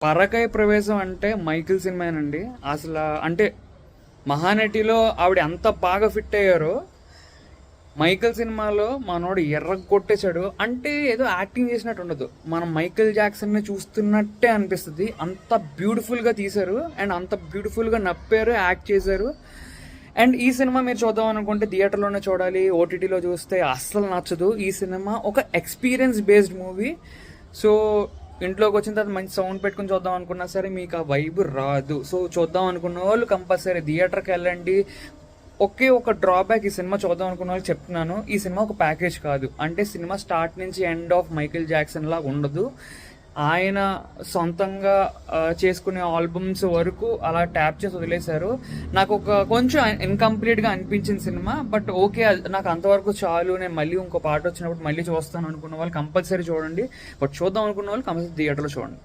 పరకాయ ప్రవేశం అంటే మైకిల్ సినిమానండి. అసలు అంటే మహానటిలో ఆవిడ ఎంత బాగా ఫిట్ అయ్యారో మైకిల్ సినిమాలో మనోడు ఎర్ర కొట్టేశాడు. అంటే ఏదో యాక్టింగ్ చేసినట్టు ఉండదు, మనం మైకిల్ జాక్సన్ని చూస్తున్నట్టే అనిపిస్తుంది. అంత బ్యూటిఫుల్గా తీశారు అండ్ అంత బ్యూటిఫుల్గా నప్పారు, యాక్ట్ చేశారు. అండ్ ఈ సినిమా మీరు చూద్దాం అనుకుంటే థియేటర్లోనే చూడాలి, ఓటీటీలో చూస్తే అస్సలు నచ్చదు. ఈ సినిమా ఒక ఎక్స్పీరియన్స్ బేస్డ్ మూవీ. సో ఇంట్లోకి వచ్చిన తర్వాత మంచి సౌండ్ పెట్టుకుని చూద్దాం అనుకున్నా సరే మీకు ఆ వైబ్ రాదు. సో చూద్దాం అనుకున్న వాళ్ళు కంపల్సరీ థియేటర్కి వెళ్ళండి. ఒకే ఒక డ్రాబ్యాక్, ఈ సినిమా చూద్దాం అనుకున్న వాళ్ళు చెప్తున్నాను, ఈ సినిమా ఒక ప్యాకేజ్ కాదు. అంటే సినిమా స్టార్ట్ నుంచి ఎండ్ ఆఫ్ మైకిల్ జాక్సన్ లాగా ఉండదు. ఆయన సొంతంగా చేసుకునే ఆల్బమ్స్ వరకు అలా ట్యాప్ చేసి వదిలేశారు. నాకు ఒక కొంచెం ఇన్కంప్లీట్గా అనిపించిన సినిమా, బట్ ఓకే నాకు అంతవరకు చాలు, నేను మళ్ళీ ఇంకో పాట వచ్చినప్పుడు మళ్ళీ చూస్తాను అనుకున్న వాళ్ళు కంపల్సరీ చూడండి. బట్ చూద్దాం అనుకున్న వాళ్ళు కంపల్సరీ థియేటర్లో చూడండి.